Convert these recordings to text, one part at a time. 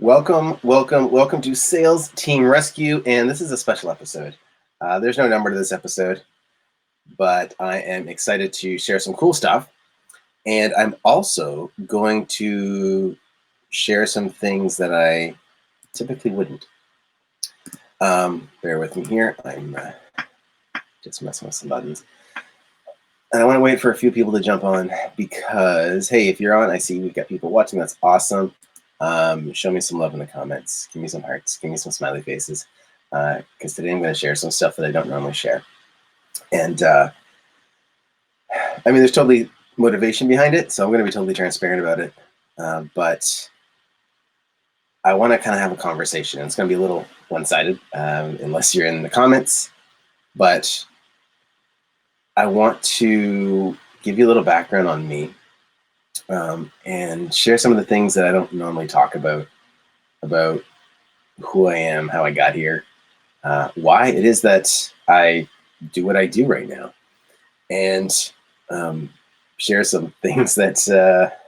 Welcome to Sales Team Rescue, and this is a special episode. There's no number to this episode, but I am excited to share some cool stuff, and I'm also going to share some things that I typically wouldn't. Bear with me here. I'm just messing with some buttons. And I want to wait for a few people to jump on because, hey, if you're on, I see we've got people watching. That's awesome. Show me some love in the comments. Give me some hearts. Give me some smiley faces. Because today I'm going to share some stuff that I don't normally share. And I mean, there's totally motivation behind it, so I'm going to be totally transparent about it. But I want to kind of have a conversation. And it's going to be a little one-sided unless you're in the comments. But I want to give you a little background on me and share some of the things that I don't normally talk about who I am, how I got here, why it is that I do what I do right now, and share some things that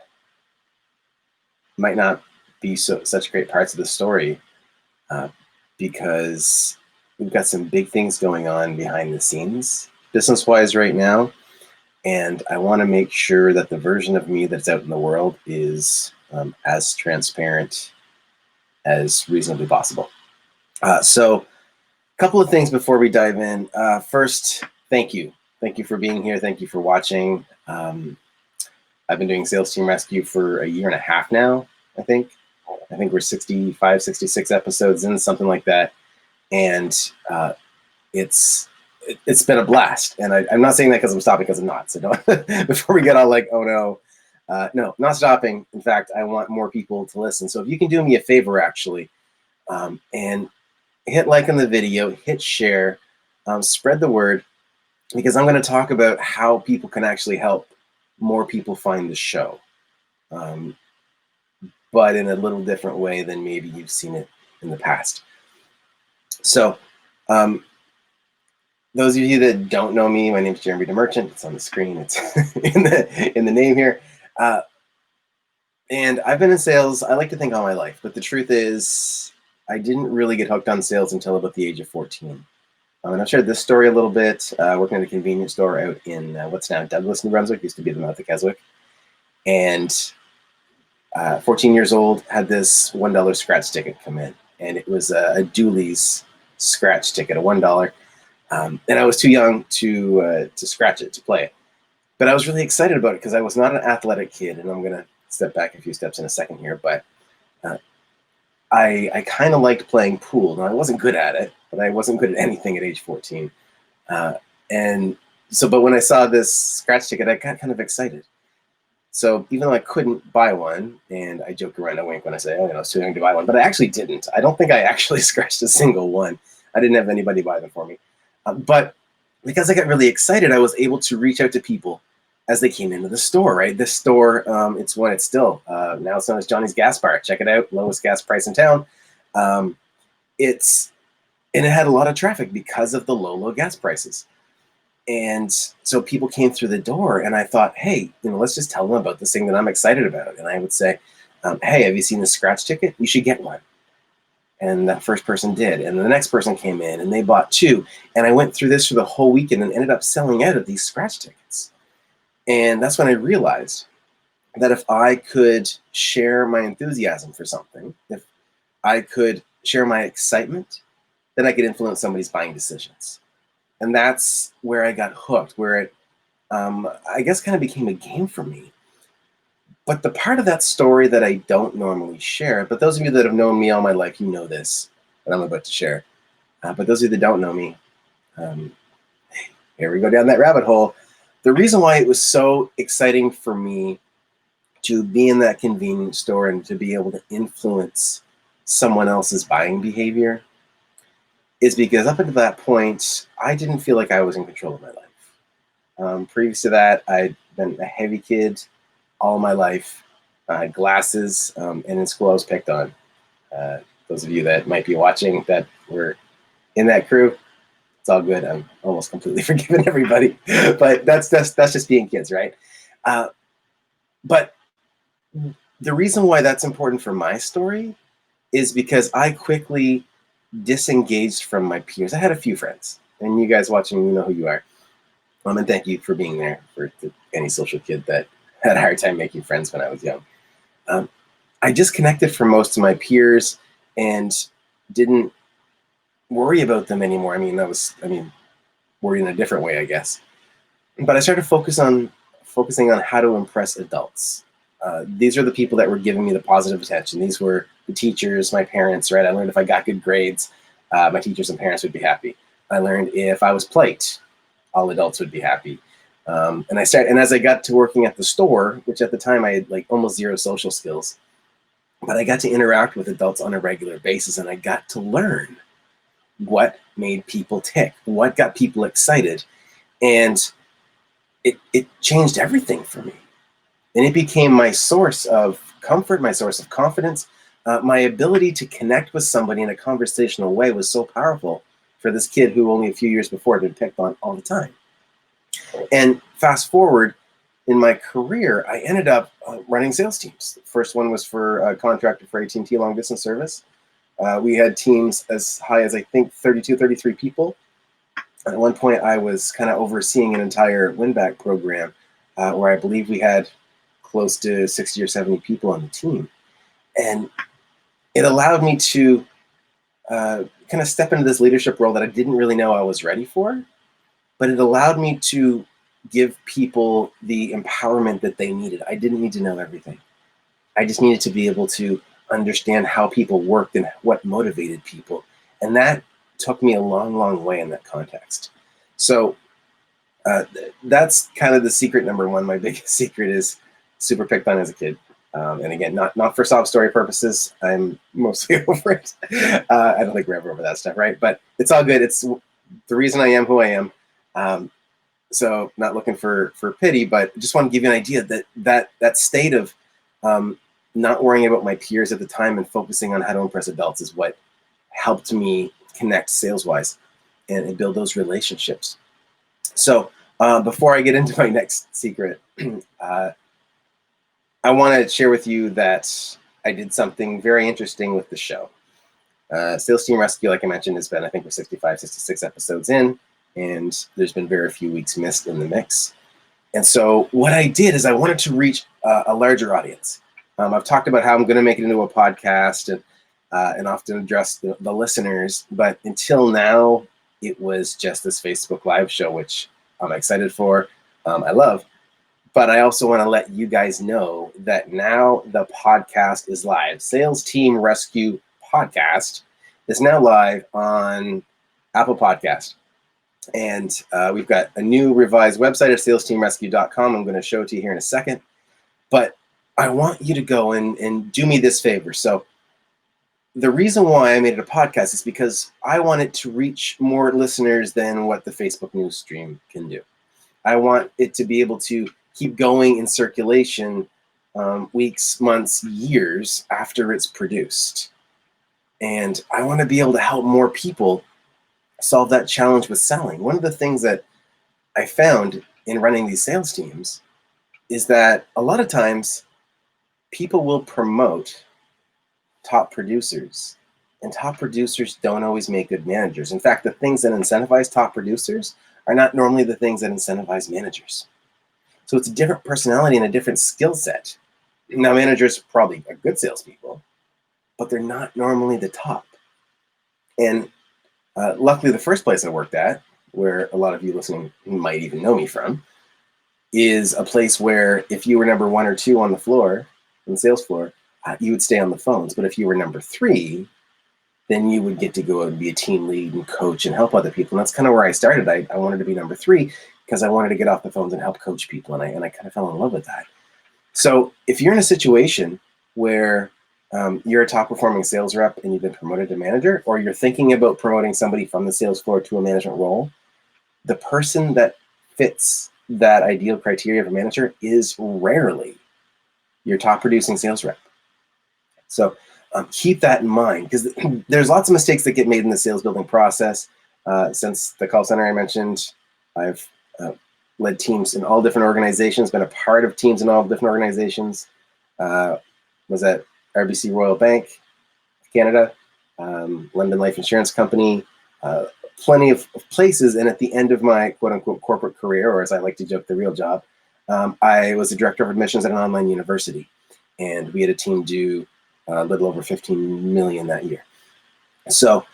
might not be such great parts of the story because we've got some big things going on behind the scenes business-wise right now. And I want to make sure that the version of me that's out in the world is as transparent as reasonably possible. So a couple of things before we dive in. First, thank you. Thank you for being here. Thank you for watching. I've been doing Sales Team Rescue for a year and a half now, I think. I think we're 65, 66 episodes in, something like that. And it's been a blast, and I'm not saying that because I'm stopping, because I'm not. So don't before we get all like, oh no, no, not stopping. In fact, I want more people to listen. So if you can do me a favor, actually, and hit like on the video, hit share, spread the word, because I'm going to talk about how people can actually help more people find the show, but in a little different way than maybe you've seen it in the past. So. Those of you that don't know me, my name is Jeremy DeMerchant. It's on the screen. It's in the name here. And I've been in sales, I like to think, all my life. But the truth is, I didn't really get hooked on sales until about the age of 14. And I've shared this story a little bit, working at a convenience store out in what's now Douglas, New Brunswick. Used to be the mouth of Keswick. And 14 years old, had this $1 scratch ticket come in. And it was a Dooley's scratch ticket, a $1. And I was too young to scratch it, to play it. But I was really excited about it because I was not an athletic kid. And I'm going to step back a few steps in a second here. But I kind of liked playing pool. Now, I wasn't good at it, but I wasn't good at anything at age 14. But when I saw this scratch ticket, I got kind of excited. So even though I couldn't buy one, and I joke around, I wink when I say, oh, I was too young to buy one, but I actually didn't. I don't think I actually scratched a single one. I didn't have anybody buy them for me. But because I got really excited, I was able to reach out to people as they came into the store, right? This store, it's still, now it's known as Johnny's Gas Bar. Check it out, lowest gas price in town. And it had a lot of traffic because of the low gas prices. And so people came through the door, and I thought, hey, let's just tell them about this thing that I'm excited about. And I would say, hey, have you seen the scratch ticket? You should get one. And that first person did. And the next person came in and they bought two. And I went through this for the whole weekend and ended up selling out of these scratch tickets. And that's when I realized that if I could share my enthusiasm for something, if I could share my excitement, then I could influence somebody's buying decisions. And that's where I got hooked, where it, I guess, kind of became a game for me. But the part of that story that I don't normally share, but those of you that have known me all my life, you know this, that I'm about to share. But those of you that don't know me, here we go down that rabbit hole. The reason why it was so exciting for me to be in that convenience store and to be able to influence someone else's buying behavior is because up until that point, I didn't feel like I was in control of my life. Previous to that, I'd been a heavy kid all my life. I had glasses, and in school I was picked on. Those of you that might be watching that were in that crew, it's all good. I'm almost completely forgiving everybody, but that's just being kids, right? But the reason why that's important for my story is because I quickly disengaged from my peers. I had a few friends, and you guys watching, you know who you are. And thank you for being there for any social kid that had a hard time making friends when I was young. Um, I disconnected from most of my peers and didn't worry about them anymore. Worry in a different way, I guess. But I started focusing on how to impress adults. These are the people that were giving me the positive attention. These were the teachers, my parents, right? I learned if I got good grades, my teachers and parents would be happy. I learned if I was polite, all adults would be happy. And as I got to working at the store, which at the time I had like almost zero social skills, but I got to interact with adults on a regular basis, and I got to learn what made people tick, what got people excited. And it changed everything for me. And it became my source of comfort, my source of confidence. My ability to connect with somebody in a conversational way was so powerful for this kid who only a few years before had been picked on all the time. And fast forward in my career, I ended up running sales teams. The first one was for a contractor for AT&T long distance service. We had teams as high as I think 32, 33 people. At one point, I was kind of overseeing an entire win-back program where I believe we had close to 60 or 70 people on the team. And it allowed me to kind of step into this leadership role that I didn't really know I was ready for, but it allowed me to give people the empowerment that they needed. I didn't need to know everything. I just needed to be able to understand how people worked and what motivated people. And that took me a long, long way in that context. So that's kind of the secret number one. My biggest secret is super picked on as a kid. And again, not for sob story purposes. I'm mostly over it. I don't think we're ever over that stuff, right? But it's all good. It's the reason I am who I am. So not looking for pity, but just want to give you an idea that state of not worrying about my peers at the time and focusing on how to impress adults is what helped me connect sales-wise and build those relationships. So before I get into my next secret, I want to share with you that I did something very interesting with the show. Sales Team Rescue, like I mentioned, has been, I think we're 65, 66 episodes in, and there's been very few weeks missed in the mix. And so what I did is I wanted to reach a larger audience. I've talked about how I'm going to make it into a podcast and often address the listeners, but until now, it was just this Facebook Live show, which I'm excited for, I love. But I also want to let you guys know that now the podcast is live. Sales Team Rescue Podcast is now live on Apple Podcast. And we've got a new revised website at salesteamrescue.com. I'm going to show it to you here in a second. But I want you to go and do me this favor. So the reason why I made it a podcast is because I wanted to reach more listeners than what the Facebook news stream can do. I want it to be able to keep going in circulation weeks, months, years after it's produced. And I want to be able to help more people solve that challenge with selling. One of the things that I found in running these sales teams is that a lot of times people will promote top producers, and top producers don't always make good managers. In fact, the things that incentivize top producers are not normally the things that incentivize managers. So it's a different personality and a different skill set. Now, managers probably are good salespeople, but they're not normally the top. And luckily, the first place I worked at, where a lot of you listening might even know me from, is a place where if you were number 1 or 2 on the floor, on the sales floor, you would stay on the phones. But if you were number 3, then you would get to go and be a team lead and coach and help other people. And that's kind of where I started. I wanted to be number 3 because I wanted to get off the phones and help coach people. And I kind of fell in love with that. So if you're in a situation where you're a top performing sales rep and you've been promoted to manager, or you're thinking about promoting somebody from the sales floor to a management role, the person that fits that ideal criteria of a manager is rarely your top producing sales rep. So keep that in mind, because there's lots of mistakes that get made in the sales building process. Since the call center I mentioned, I've led teams in all different organizations, been a part of teams in all different organizations. Was at RBC Royal Bank, Canada, London Life Insurance Company, plenty of places. And at the end of my quote unquote corporate career, or as I like to joke, the real job, I was the director of admissions at an online university. And we had a team do a little over 15 million that year. So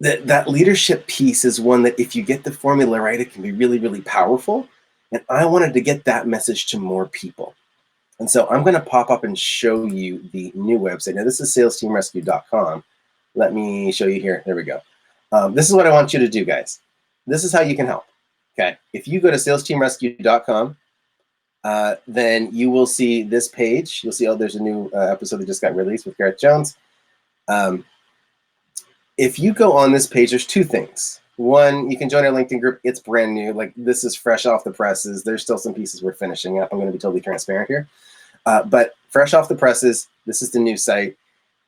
that leadership piece is one that if you get the formula right, it can be really, really powerful. And I wanted to get that message to more people. And so I'm going to pop up and show you the new website. Now, this is salesteamrescue.com. Let me show you here. There we go. This is what I want you to do, guys. This is how you can help. Okay. If you go to salesteamrescue.com, then you will see this page. You'll see, oh, there's a new episode that just got released with Gareth Jones. If you go on this page, there's two things. One, you can join our LinkedIn group. It's brand new. Like, this is fresh off the presses. There's still some pieces we're finishing up. I'm going to be totally transparent here. But fresh off the presses, this is the new site.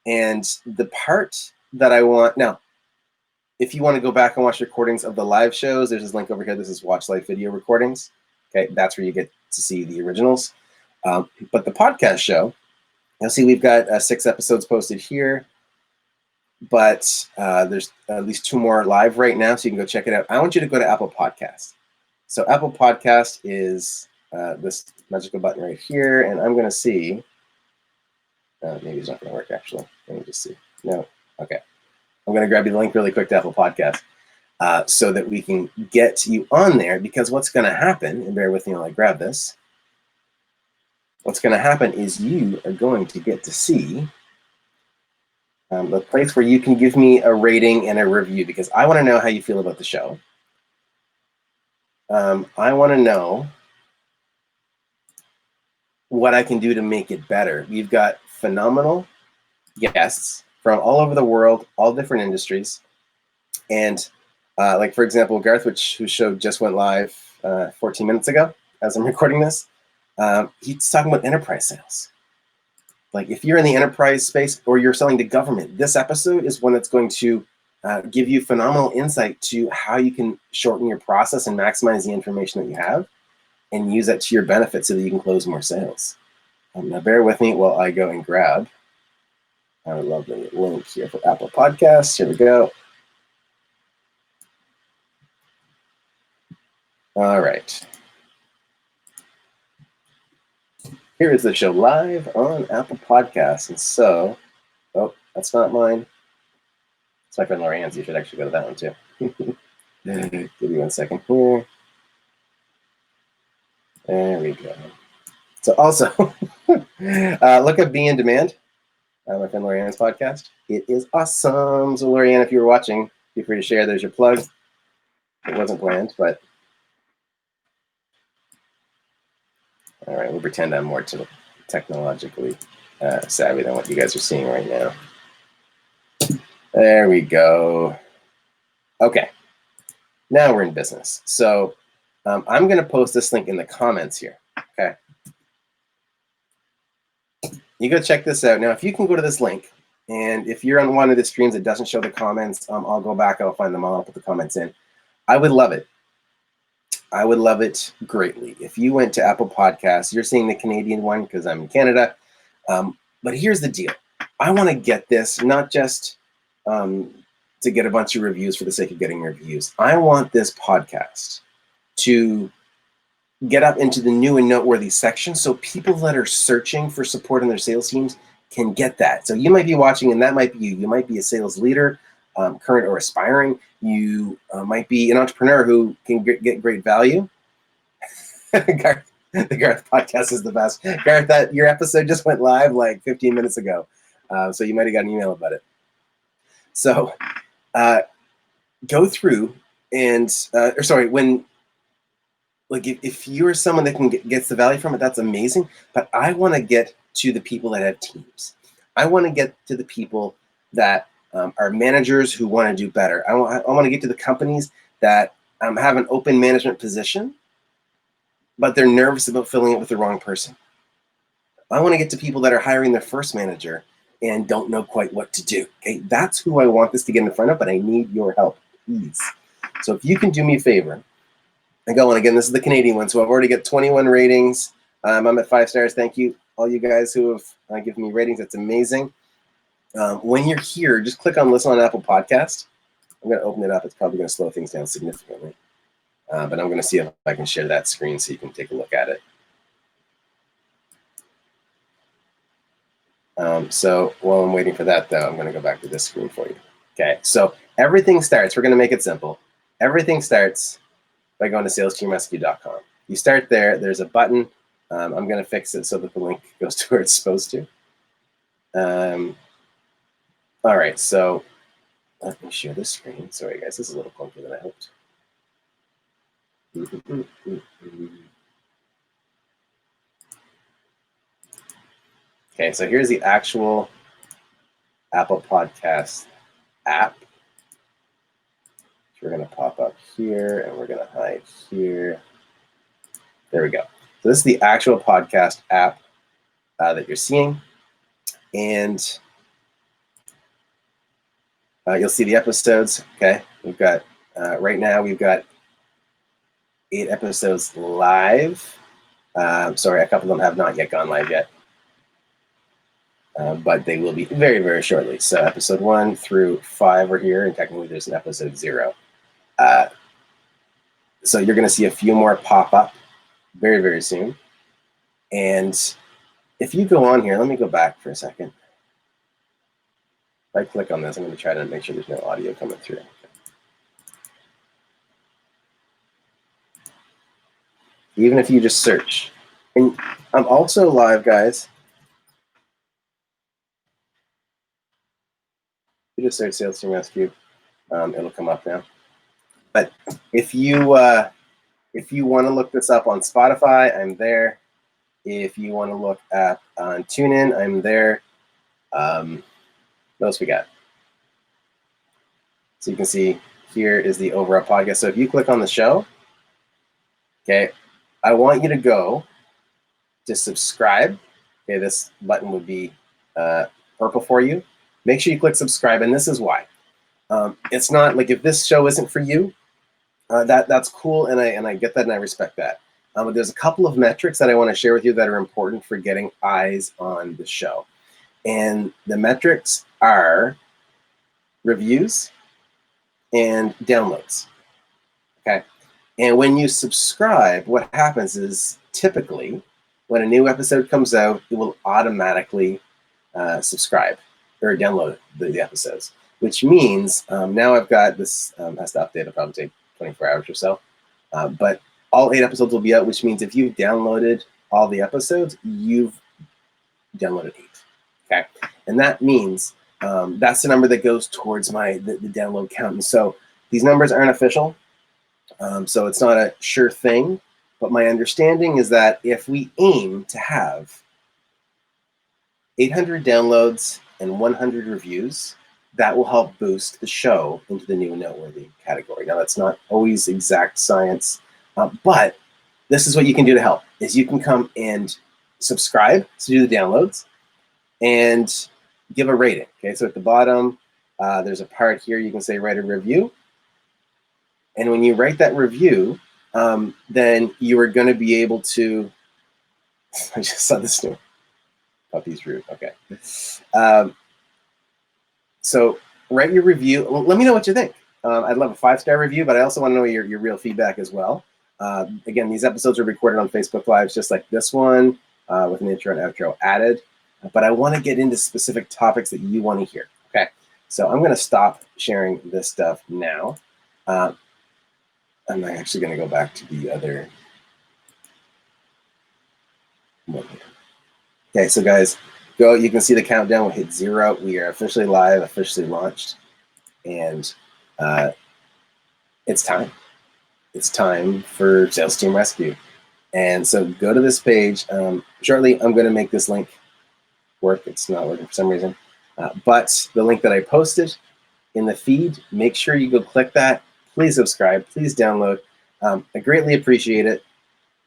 And the part that I want, now, if you want to go back and watch recordings of the live shows, there's this link over here. This is Watch Live Video Recordings. Okay, that's where you get to see the originals. But the podcast show, you'll see we've got 6 episodes posted here. But there's at least 2 more live right now, so you can go check it out. I want you to go to Apple Podcasts. So Apple Podcast is this magical button right here, and I'm going to see. Maybe it's not going to work, actually. Let me just see. No. Okay. I'm going to grab you the link really quick to Apple Podcast so that we can get you on there, because what's going to happen, and bear with me while I grab this, what's going to happen is you are going to get to see the place where you can give me a rating and a review, because I want to know how you feel about the show. I want to know what I can do to make it better. We've got phenomenal guests from all over the world, all different industries. And like, for example, Gareth, whose show just went live 14 minutes ago as I'm recording this, he's talking about enterprise sales. Like, if you're in the enterprise space or you're selling to government, this episode is one that's going to give you phenomenal insight to how you can shorten your process and maximize the information that you have and use that to your benefit so that you can close more sales. Now, bear with me while I go and grab our lovely link here for Apple Podcasts. Here we go. All right. Here is the show live on Apple Podcasts. And so, oh, that's not mine. It's my friend Lorianne's. You should actually go to that one too. Give me 1 second here. There we go. So also, look at Be in Demand, my friend Lorianne's podcast. It is awesome. So Lorianne, if you're watching, feel free to share. There's your plug. It wasn't planned, but all right, we'll pretend I'm more technologically savvy than what you guys are seeing right now. There we go. Okay, now we're in business. So I'm going to post this link in the comments here. Okay, you go check this out. Now, if you can go to this link, and if you're on one of the streams that doesn't show the comments, I'll go back, I'll find them all, I'll put the comments in. I would love it. I would love it greatly. If you went to Apple Podcasts, you're seeing the Canadian one because I'm in Canada. But here's the deal. I want to get this, not just to get a bunch of reviews for the sake of getting reviews. I want this podcast to get up into the new and noteworthy section so people that are searching for support in their sales teams can get that. So you might be watching, and that might be you. You might be a sales leader, current or aspiring. You might be an entrepreneur who can get great value. Gareth, the Gareth podcast is the best. Gareth, your episode just went live like 15 minutes ago. So you might have got an email about it. So go through and, if you're someone that gets the value from it, that's amazing. But I want to get to the people that have teams. I want to get to the people that are managers who want to do better. I want to get to the companies that have an open management position, but they're nervous about filling it with the wrong person. I want to get to people that are hiring their first manager and don't know quite what to do. Okay, that's who I want this to get in front of, but I need your help, please. So if you can do me a favor and go on, again, this is the Canadian one, so I've already got 21 ratings. I'm at 5 stars. Thank you, all you guys who have given me ratings. That's amazing. When you're here, just click on listen on Apple Podcast. I'm going to open it up. It's probably going to slow things down significantly. But I'm going to see if I can share that screen so you can take a look at it. So while I'm waiting for that, though, I'm going to go back to this screen for you. Okay, so everything starts. We're going to make it simple. Everything starts by going to salesteamrescue.com. You start there. There's a button. I'm going to fix it so that the link goes to where it's supposed to. All right, so let me share this screen. Sorry, guys, this is a little clunky than I hoped. Okay, so here's the actual Apple Podcast app. We're going to pop up here, and we're going to hide here. There we go. So this is the actual podcast app that you're seeing. And you'll see the episodes. Okay, we've got, right now, we've got 8 episodes live. Sorry, a couple of them have not yet gone live yet. But they will be very, very shortly. So episode 1 through 5 are here, and technically there's an episode 0. So you're going to see a few more pop up very, very soon. And if you go on here, let me go back for a second. If I click on this, I'm going to try to make sure there's no audio coming through. Even if you just search. And I'm also live, guys. You just search Sales Team Rescue. It'll come up now. But if you want to look this up on Spotify, I'm there. If you want to look at on TuneIn, I'm there. What else we got? So you can see here is the overall podcast. So if you click on the show, okay, I want you to go to subscribe. Okay, this button would be purple for you. Make sure you click subscribe, and this is why. It's not like if this show isn't for you, that's cool, and I get that and I respect that. But there's a couple of metrics that I want to share with you that are important for getting eyes on the show. And the metrics are reviews and downloads. Okay. And when you subscribe, what happens is typically when a new episode comes out, it will automatically subscribe or download the episodes, which means now I've got this has to update. It'll probably take 24 hours or so. But all 8 episodes will be out, which means if you've downloaded all the episodes, you've downloaded 8. Okay. And that means that's the number that goes towards the download count. And so these numbers aren't official. So it's not a sure thing. But my understanding is that if we aim to have 800 downloads and 100 reviews, that will help boost the show into the new and noteworthy category. Now, that's not always exact science, but this is what you can do to help, is you can come and subscribe to do the downloads and give a rating. Okay, so at the bottom, there's a part here you can say write a review. And when you write that review, then you are going to be able to, I just saw this new puppy's rude. Okay. So write your review. Let me know what you think. I'd love a 5-star review, but I also want to know your real feedback as well. Again, these episodes are recorded on Facebook Lives, just like this one, with an intro and outro added. But I want to get into specific topics that you want to hear. Okay. So I'm going to stop sharing this stuff now. I'm actually going to go back to the other one here. Okay, so guys, go. You can see the countdown. We'll hit 0. We are officially live, officially launched, and it's time. It's time for Sales Team Rescue. And so go to this page. Shortly, I'm going to make this link work. It's not working for some reason. But the link that I posted in the feed, make sure you go click that. Please subscribe. Please download. I greatly appreciate it.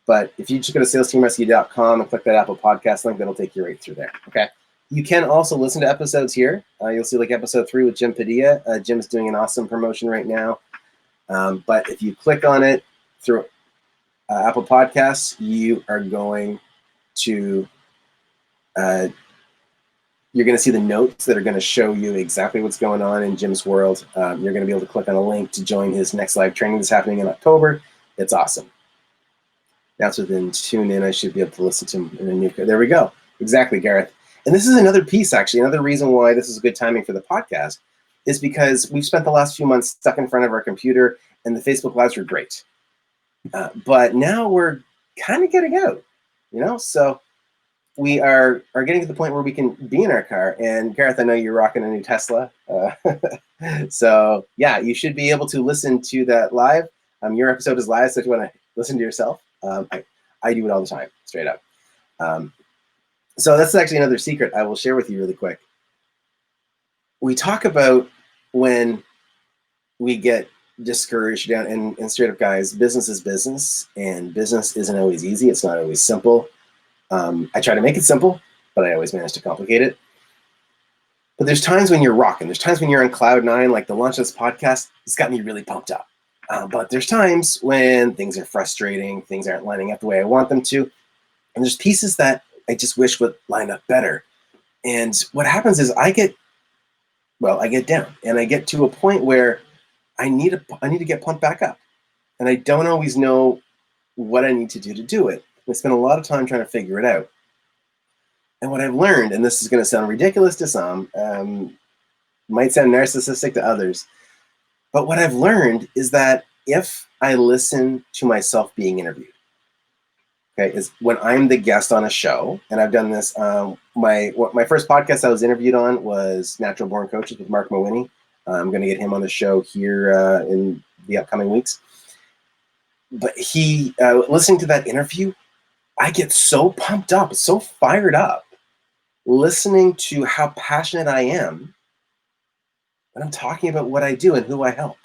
But if you just go to salesteamrescue.com and click that Apple Podcast link, that'll take you right through there. Okay. You can also listen to episodes here. You'll see like episode 3 with Jim Padilla. Jim's doing an awesome promotion right now. But if you click on it through Apple Podcasts, you are going to You're going to see the notes that are going to show you exactly what's going on in Jim's world. You're going to be able to click on a link to join his next live training that's happening in October. It's awesome. That's within tune in. I should be able to listen to him in a new. There we go. Exactly, Gareth. And this is another piece, actually. Another reason why this is good timing for the podcast is because we've spent the last few months stuck in front of our computer, and the Facebook Lives were great. But now we're kind of getting out, so we are getting to the point where we can be in our car. And Gareth, I know you're rocking a new Tesla. So yeah, you should be able to listen to that live. Your episode is live, so if you want to listen to yourself, I do it all the time, straight up. So that's actually another secret I will share with you really quick. We talk about when we get discouraged down, and straight up, guys, business is business, and business isn't always easy. It's not always simple. I try to make it simple, but I always manage to complicate it. But there's times when you're rocking. There's times when you're on cloud nine, like the launch of this podcast. It's got me really pumped up. But there's times when things are frustrating, things aren't lining up the way I want them to, and there's pieces that I just wish would line up better. And what happens is I get down, and I get to a point where I need to get pumped back up, and I don't always know what I need to do it. I spend a lot of time trying to figure it out. And what I've learned, and this is going to sound ridiculous to some, might sound narcissistic to others, but what I've learned is that if I listen to myself being interviewed, okay, is when I'm the guest on a show, and I've done this. My first podcast I was interviewed on was Natural Born Coaches with Mark Mowini. I'm going to get him on the show here in the upcoming weeks. But listening to that interview, I get so pumped up, so fired up, listening to how passionate I am when I'm talking about what I do and who I help.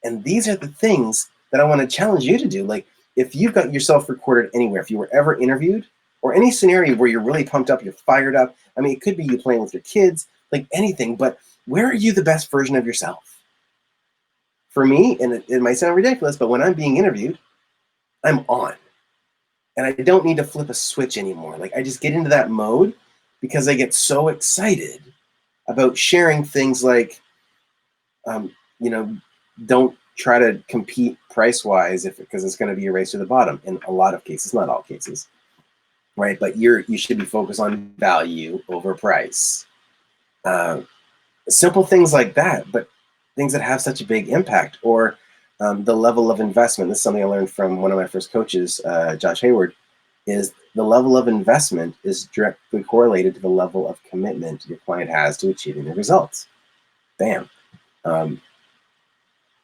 And these are the things that I want to challenge you to do. Like, if you've got yourself recorded anywhere, if you were ever interviewed, or any scenario where you're really pumped up, you're fired up. I mean, it could be you playing with your kids, like anything, but where are you the best version of yourself? For me, and it might sound ridiculous, but when I'm being interviewed, I'm on. And I don't need to flip a switch anymore. Like, I just get into that mode because I get so excited about sharing things like, don't try to compete price-wise because it's going to be a race to the bottom in a lot of cases, not all cases, right? But you should be focused on value over price. Simple things like that, but things that have such a big impact, or the level of investment. This is something I learned from one of my first coaches, Josh Hayward, is the level of investment is directly correlated to the level of commitment your client has to achieving the results. Bam.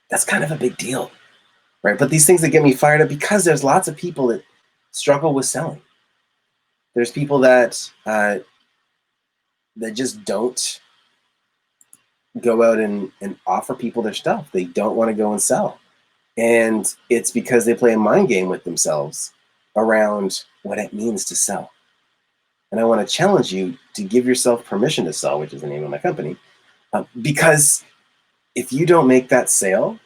That's kind of a big deal, right? But these things that get me fired up, because there's lots of people that struggle with selling. There's people that just don't go out and offer people their stuff. They don't want to go and sell. And it's because they play a mind game with themselves around what it means to sell. And I want to challenge you to give yourself permission to sell, which is the name of my company, because if you don't make that sale,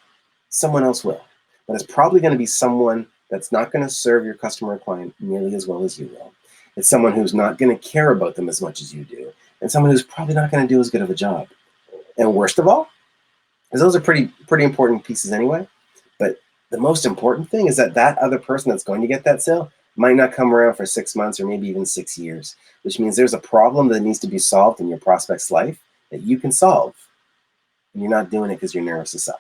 someone else will. But it's probably going to be someone that's not going to serve your customer or client nearly as well as you will. It's someone who's not going to care about them as much as you do, and someone who's probably not going to do as good of a job. And worst of all, because those are pretty important pieces anyway, but the most important thing is that other person that's going to get that sale might not come around for 6 months or maybe even 6 years, which means there's a problem that needs to be solved in your prospect's life that you can solve, and you're not doing it because you're nervous to sell.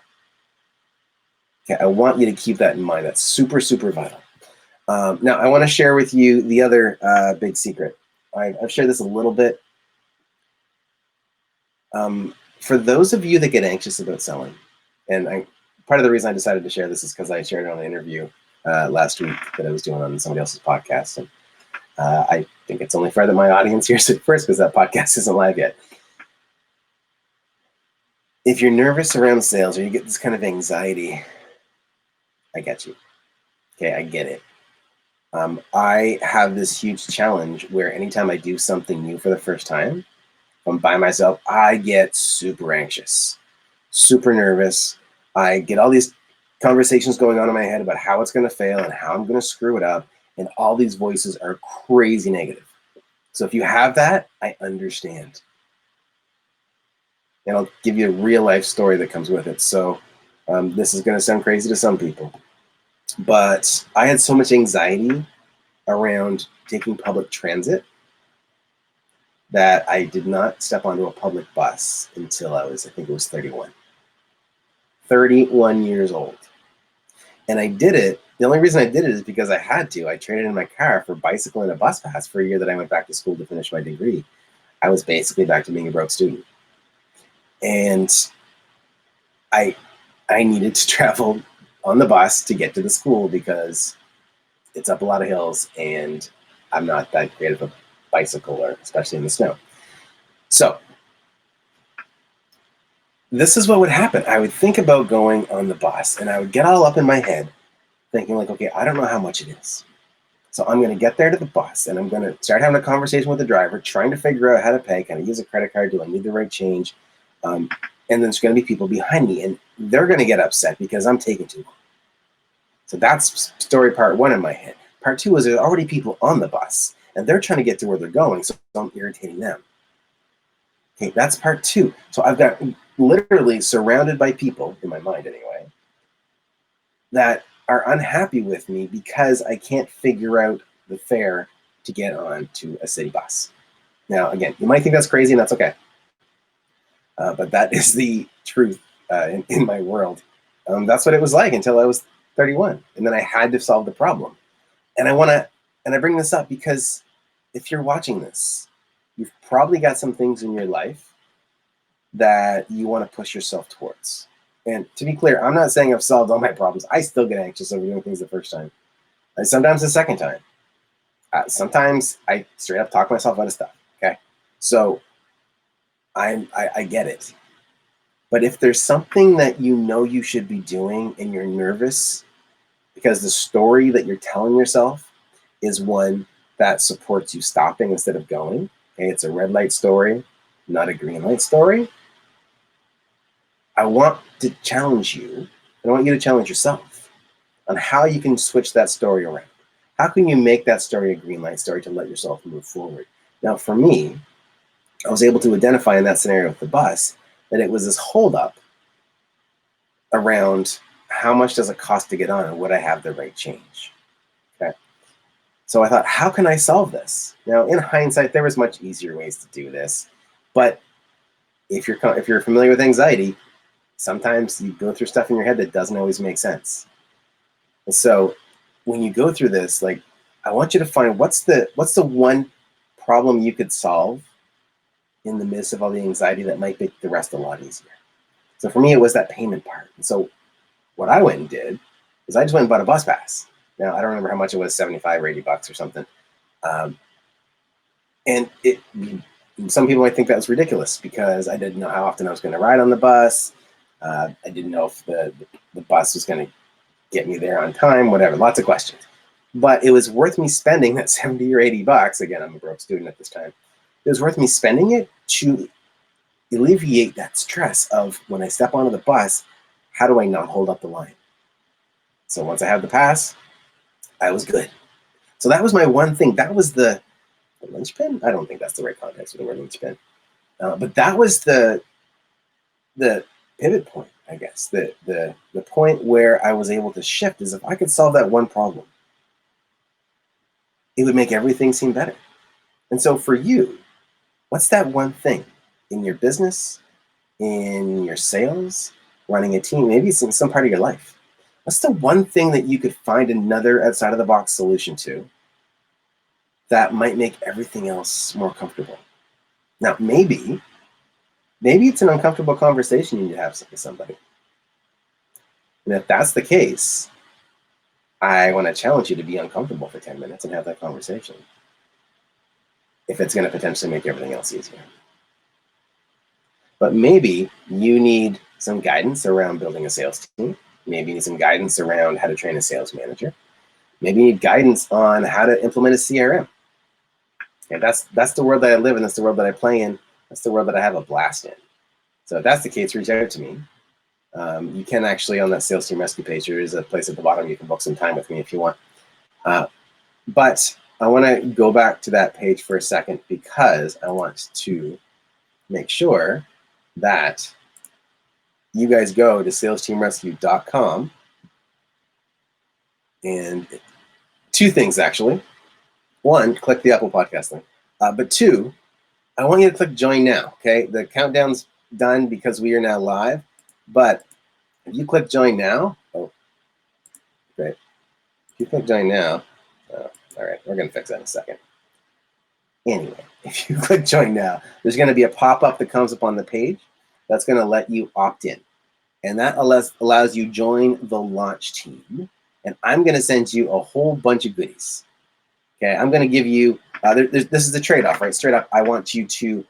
Okay, I want you to keep that in mind. That's super, super vital. Now, I want to share with you the other big secret. I've shared this a little bit. For those of you that get anxious about selling, and part of the reason I decided to share this is because I shared it on an interview last week that I was doing on somebody else's podcast. And I think it's only fair that my audience hears it first because that podcast isn't live yet. If you're nervous around sales or you get this kind of anxiety, I get you. Okay, I get it. I have this huge challenge where anytime I do something new for the first time, if I'm by myself, I get super anxious, super nervous. I get all these conversations going on in my head about how it's going to fail and how I'm going to screw it up. And all these voices are crazy negative. So if you have that, I understand. And I'll give you a real life story that comes with it. So this is going to sound crazy to some people, but I had so much anxiety around taking public transit that I did not step onto a public bus until I think it was 31. 31 years old. And I did it. The only reason I did it is because I had to. I traded in my car for bicycle and a bus pass for a year that I went back to school to finish my degree. I was basically back to being a broke student. And I needed to travel on the bus to get to the school because it's up a lot of hills and I'm not that great of a bicycler, especially in the snow. So this is what would happen. I would think about going on the bus and I would get all up in my head thinking like, okay, I don't know how much it is. So I'm going to get there to the bus and I'm going to start having a conversation with the driver, trying to figure out how to pay. Can I use a credit card? Do I need the right change? And then there's going to be people behind me and they're going to get upset because I'm taking too long. So that's story part one in my head. Part two is there's already people on the bus and they're trying to get to where they're going, so I'm irritating them. Okay, that's part two. So I've got literally surrounded by people, in my mind anyway, that are unhappy with me because I can't figure out the fare to get on to a city bus. Now, again, you might think that's crazy and that's okay. But that is the truth in my world. That's what it was like until I was 31. And then I had to solve the problem. And I bring this up because if you're watching this, you've probably got some things in your life that you want to push yourself towards. And to be clear, I'm not saying I've solved all my problems. I still get anxious over doing things the first time. And sometimes the second time. Sometimes I straight up talk myself out of stuff. Okay. So I get it. But if there's something that you know you should be doing and you're nervous because the story that you're telling yourself is one that supports you stopping instead of going, okay, it's a red light story, not a green light story, I want to challenge you. I want you to challenge yourself on how you can switch that story around. How can you make that story a green light story to let yourself move forward? Now, for me, I was able to identify in that scenario with the bus that it was this holdup around how much does it cost to get on and would I have the right change? Okay. So I thought, how can I solve this? Now, in hindsight, there was much easier ways to do this, but if you're familiar with anxiety, sometimes you go through stuff in your head that doesn't always make sense. And so when you go through this, like, I want you to find what's the one problem you could solve in the midst of all the anxiety that might make the rest a lot easier. So for me, it was that payment part. And so what I went and did is I just went and bought a bus pass. Now, I don't remember how much it was, 75 or 80 bucks or something. And some people might think that was ridiculous because I didn't know how often I was going to ride on the bus. I didn't know if the bus was going to get me there on time, whatever, lots of questions. But it was worth me spending that 70 or 80 bucks. Again, I'm a broke student at this time. It was worth me spending it to alleviate that stress of when I step onto the bus, how do I not hold up the line? So once I had the pass, I was good. So that was my one thing. That was the linchpin. I don't think that's the right context for the word linchpin. But that was the pivot point, I guess. The point where I was able to shift is if I could solve that one problem, it would make everything seem better. And so for you, what's that one thing in your business, in your sales, running a team, maybe it's in some part of your life? What's the one thing that you could find another outside of the box solution to that might make everything else more comfortable? Now, maybe it's an uncomfortable conversation you need to have with somebody. And if that's the case, I want to challenge you to be uncomfortable for 10 minutes and have that conversation, if it's going to potentially make everything else easier. But maybe you need some guidance around building a sales team. Maybe you need some guidance around how to train a sales manager. Maybe you need guidance on how to implement a CRM. And that's the world that I live in. That's the world that I play in. That's the world that I have a blast in. So if that's the case, reach out to me. You can actually, on that sales team rescue page, there is a place at the bottom you can book some time with me if you want. But I want to go back to that page for a second because I want to make sure that you guys go to salesteamrescue.com, and two things actually. One, click the Apple Podcast link. But two, I want you to click join now, okay? The countdown's done because we are now live, but if you click join now, oh, great. If you click join now, all right, we're gonna fix that in a second. Anyway, if you click join now, there's gonna be a pop-up that comes up on the page that's gonna let you opt in. And that allows you join the launch team. And I'm gonna send you a whole bunch of goodies. Okay, I'm gonna give you, this is the trade-off, right? Straight up, I want you to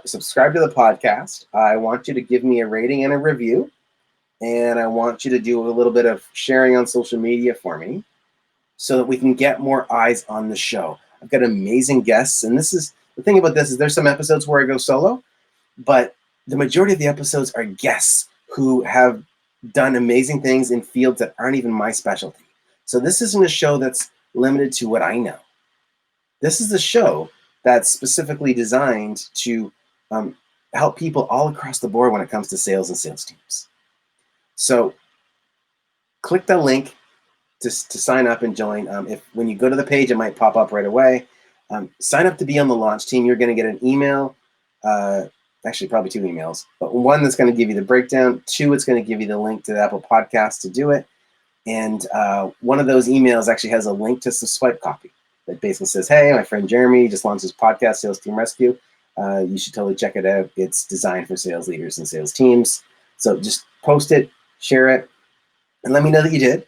subscribe to the podcast. I want you to give me a rating and a review. And I want you to do a little bit of sharing on social media for me so that we can get more eyes on the show. I've got amazing guests. And this is, the thing about this is there's some episodes where I go solo, but the majority of the episodes are guests who have done amazing things in fields that aren't even my specialty. So this isn't a show that's limited to what I know. This is a show that's specifically designed to help people all across the board when it comes to sales and sales teams. So click the link to sign up and join. If when you go to the page, it might pop up right away. Sign up to be on the launch team. You're going to get an email, actually probably 2 emails, but one that's going to give you the breakdown. 2, it's going to give you the link to the Apple Podcast to do it. And one of those emails actually has a link to some swipe copy that basically says, hey, my friend Jeremy just launched his podcast, Sales Team Rescue. You should totally check it out. It's designed for sales leaders and sales teams. So just post it, share it, and let me know that you did.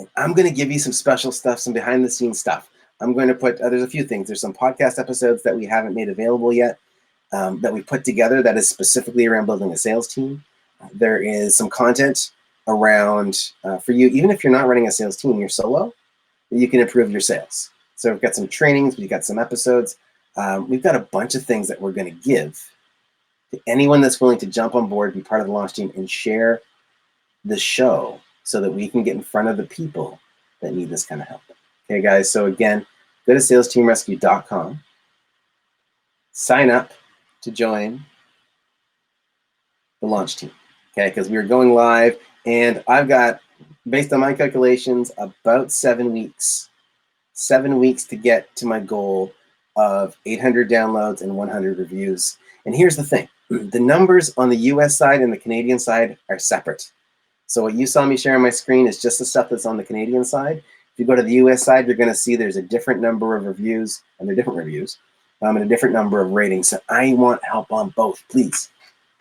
And I'm going to give you some special stuff, some behind the scenes stuff. I'm going to put, there's a few things. There's some podcast episodes that we haven't made available yet that we put together that is specifically around building a sales team. There is some content around for you, even if you're not running a sales team, you're solo, you can improve your sales. So we've got some trainings, we've got some episodes. We've got a bunch of things that we're going to give to anyone that's willing to jump on board, be part of the launch team, and share the show so that we can get in front of the people that need this kind of help. Okay, guys, so again, go to salesteamrescue.com, sign up to join the launch team, okay, because we're going live, and I've got, based on my calculations, about 7 weeks. 7 weeks to get to my goal of 800 downloads and 100 reviews. And here's the thing, the numbers on the US side and the Canadian side are separate. So what you saw me share on my screen is just the stuff that's on the Canadian side. If you go to the US side, you're gonna see there's a different number of reviews, and they're different reviews, and a different number of ratings. So I want help on both, please.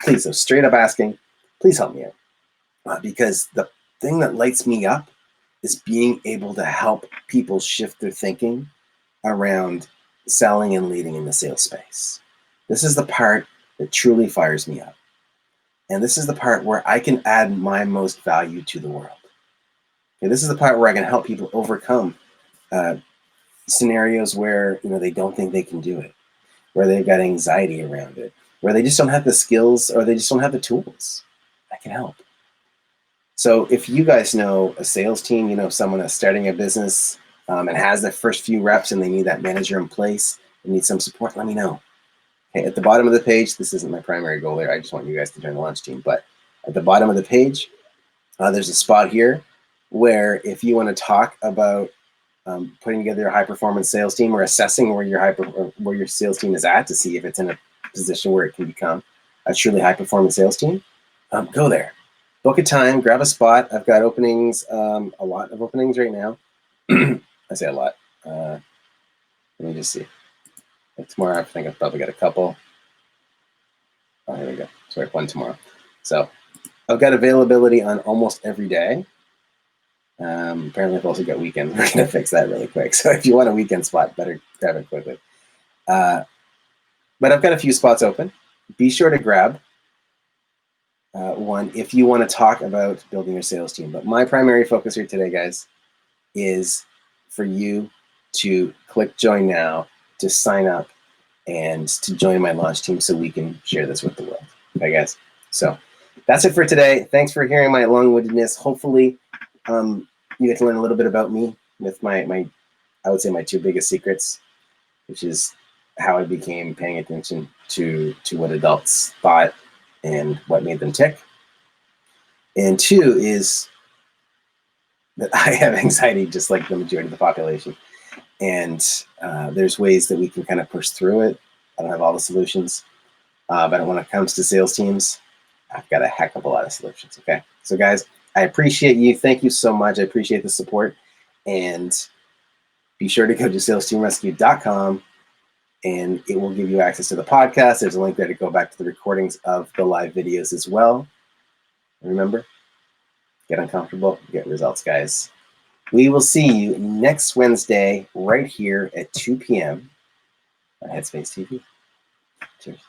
Please, so straight up asking, please help me out. Because the thing that lights me up is being able to help people shift their thinking around selling and leading in the sales space. This is the part that truly fires me up. And this is the part where I can add my most value to the world. Okay, this is the part where I can help people overcome scenarios where they don't think they can do it, where they've got anxiety around it, where they just don't have the skills or they just don't have the tools. I can help. So if you guys know a sales team, someone that's starting a business and has their first few reps and they need that manager in place, they need some support, let me know. Okay, at the bottom of the page, this isn't my primary goal there. I just want you guys to join the launch team. But at the bottom of the page, there's a spot here where if you want to talk about putting together a high-performance sales team or assessing where your sales team is at to see if it's in a position where it can become a truly high-performance sales team, go there. Book a time, grab a spot. I've got openings, a lot of openings right now. I say a lot. Let me just see. Tomorrow, I think I've probably got a couple. Oh, here we go. Sorry, one tomorrow. So I've got availability on almost every day. Apparently, I've also got weekends. We're going to fix that really quick. So if you want a weekend spot, better grab it quickly. But I've got a few spots open. Be sure to grab one if you want to talk about building your sales team. But my primary focus here today, guys, is for you to click join now, to sign up, and to join my launch team so we can share this with the world. Okay, guys? So that's it for today. Thanks for hearing my long-windedness. Hopefully, you get to learn a little bit about me with my I would say my two biggest secrets, which is how I became paying attention to what adults thought and what made them tick. And two is that I have anxiety just like the majority of the population. And there's ways that we can kind of push through it. I don't have all the solutions, but when it comes to sales teams, I've got a heck of a lot of solutions. Okay. So guys, I appreciate you. Thank you so much. I appreciate the support. And be sure to go to salesteamrescue.com and it will give you access to the podcast. There's a link there to go back to the recordings of the live videos as well. Remember, get uncomfortable, get results, guys. We will see you next Wednesday right here at 2 p.m. on Headspace TV. Cheers.